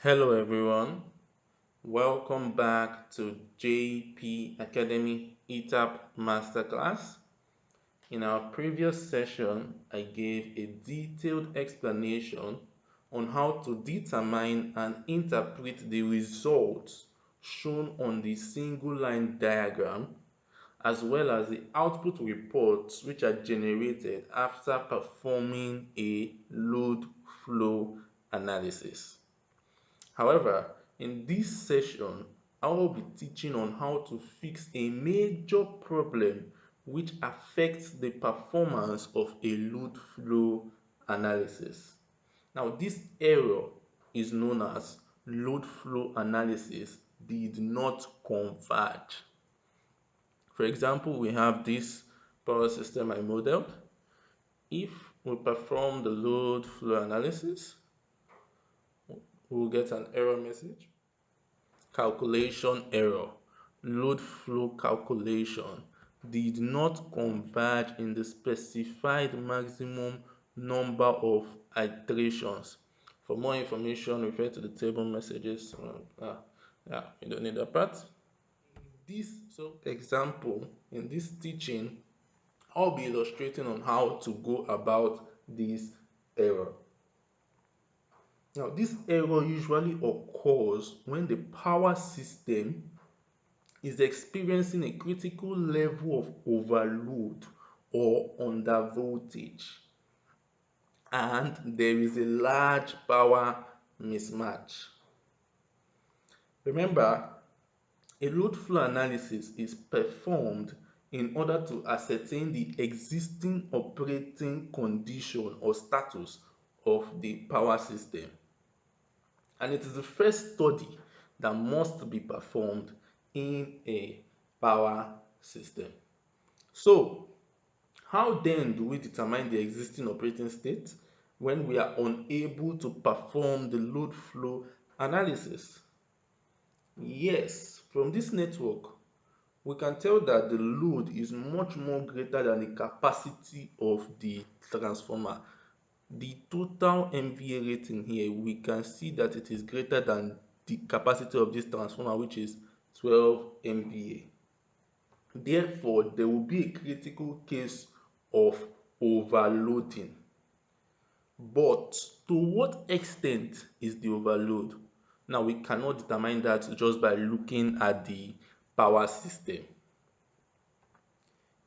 Hello everyone, welcome back to JP Academy ETAP Masterclass. In our previous session, I gave a detailed explanation on how to determine and interpret the results shown on the single line diagram as well as the output reports which are generated after performing a load flow analysis. However, in this session, I will be teaching on how to fix a major problem which affects the performance of a load flow analysis. Now, this error is known as load flow analysis did not converge. For example, we have this power system I modeled. If we perform the load flow analysis, we will get an error message. Calculation error. Load flow calculation did not converge in the specified maximum number of iterations. For more information, refer to the table messages. Yeah, you don't need that part. In this teaching, I'll be illustrating on how to go about this error. Now, this error usually occurs when the power system is experiencing a critical level of overload or undervoltage, and there is a large power mismatch. Remember, a load flow analysis is performed in order to ascertain the existing operating condition or status of the power system. And it is the first study that must be performed in a power system. So, how then do we determine the existing operating state when we are unable to perform the load flow analysis? Yes, from this network, we can tell that the load is much more greater than the capacity of the transformer. The total MVA rating here, we can see that it is greater than the capacity of this transformer, which is 12 MVA. Therefore, there will be a critical case of overloading. But to what extent is the overload? Now, we cannot determine that just by looking at the power system.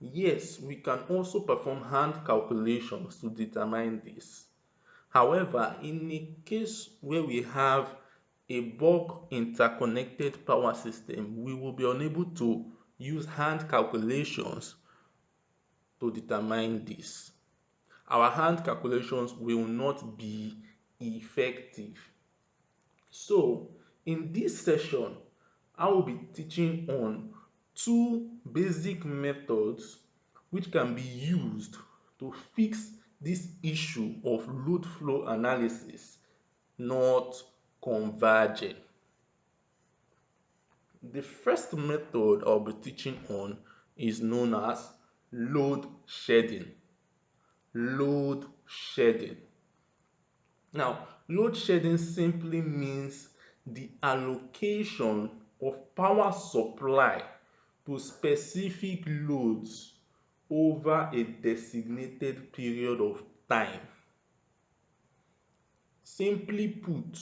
Yes, we can also perform hand calculations to determine this. However, in a case where we have a bulk interconnected power system, we will be unable to use hand calculations to determine this. Our hand calculations will not be effective. So, in this session, I will be teaching on two basic methods which can be used to fix this issue of load flow analysis not converging. The first method I'll be teaching on is known as load shedding. Load shedding. Now, load shedding simply means the allocation of power supply to specific loads over a designated period of time. Simply put,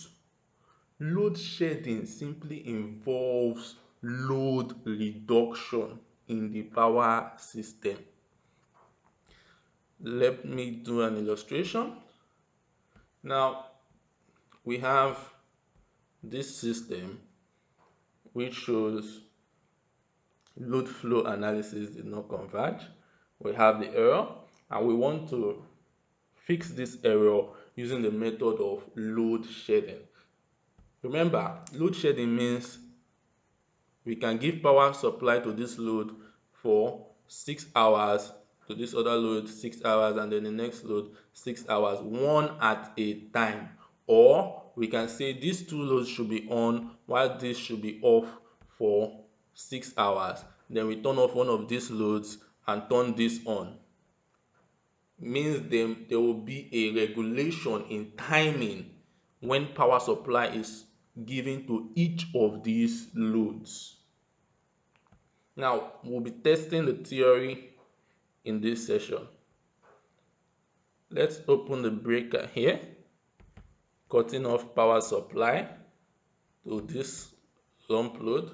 load shedding simply involves load reduction in the power system. Let me do an illustration. Now, we have this system which shows load flow analysis did not converge. We have the error, and we want to fix this error using the method of load shedding. Remember, load shedding means we can give power supply to this load for 6 hours, to this other load 6 hours, and then the next load 6 hours, one at a time. Or we can say these two loads should be on while this should be off for 6 hours. Then we turn off one of these loads and turn this on. Means there will be a regulation in timing when power supply is given to each of these loads. Now, we'll be testing the theory in this session. Let's open the breaker here, cutting off power supply to this lump load.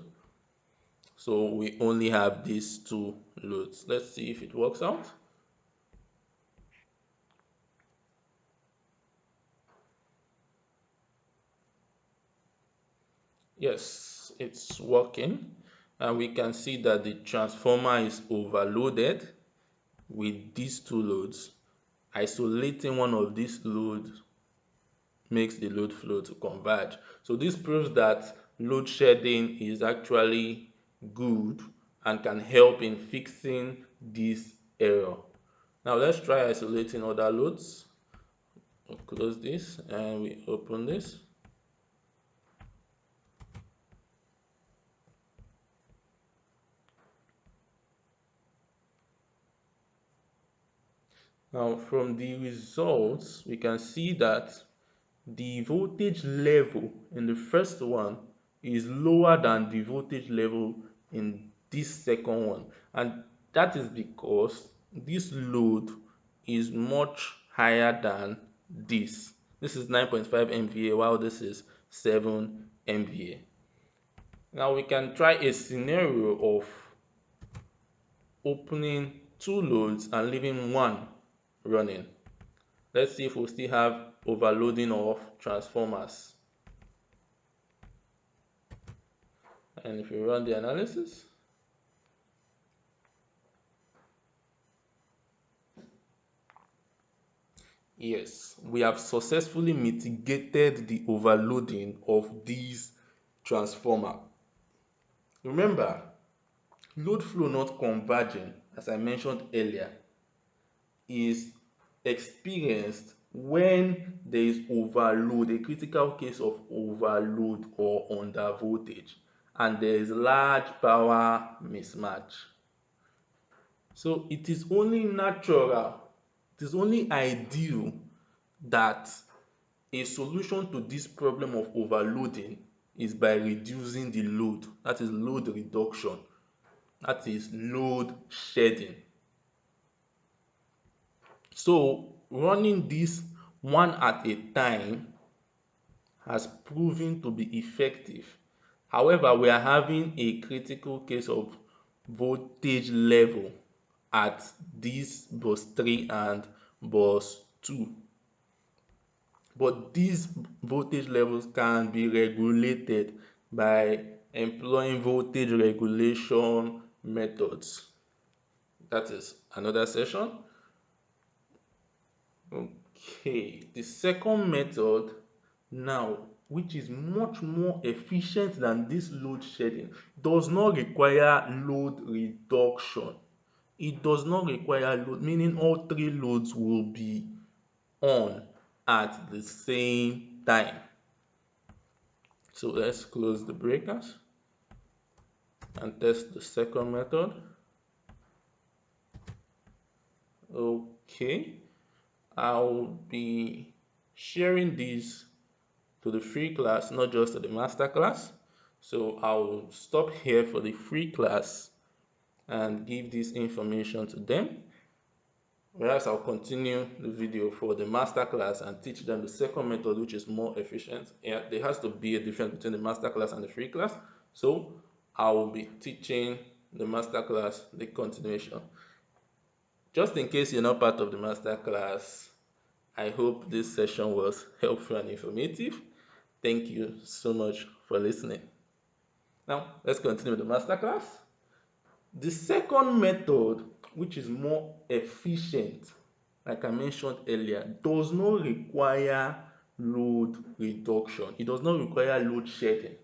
So we only have these two loads. Let's see if it works out. Yes, it's working, and we can see that the transformer is overloaded with these two loads. Isolating one of these loads makes the load flow to converge. So this proves that load shedding is actually good and can help in fixing this error. Now let's try isolating other loads. We'll close this and we open this. Now from the results, we can see that the voltage level in the first one is lower than the voltage level in this second one, and that is because this load is much higher than this. This is 9.5 MVA while this is 7 MVA. Now we can try a scenario of opening two loads and leaving one running. Let's see if we still have overloading of transformers. And if we run the analysis, yes, we have successfully mitigated the overloading of these transformer. Remember, load flow not converging, as I mentioned earlier, is experienced when there is overload, a critical case of overload or under voltage, and there is large power mismatch. So it is only natural, it is only ideal that a solution to this problem of overloading is by reducing the load. That is load reduction. That is load shedding. So running this one at a time has proven to be effective. However, we are having a critical case of voltage level at this bus 3 and bus 2. But these voltage levels can be regulated by employing voltage regulation methods. That is another session. Okay, the second method now, which is much more efficient than this load shedding, does not require load reduction. It does not require load, meaning all three loads will be on at the same time. So let's close the breakers and test the second method. Okay, I'll be sharing these to the free class, not just to the master class. So I'll stop here for the free class and give this information to them, whereas I'll continue the video for the master class and teach them the second method, which is more efficient. Yeah, there has to be a difference between the master class and the free class, so I will be teaching the master class the continuation. Just in case you're not part of the master class, I hope this session was helpful and informative. Thank you so much for listening. Now let's continue with the master class. The second method, which is more efficient, like I mentioned earlier, does not require load reduction. It does not require load shedding.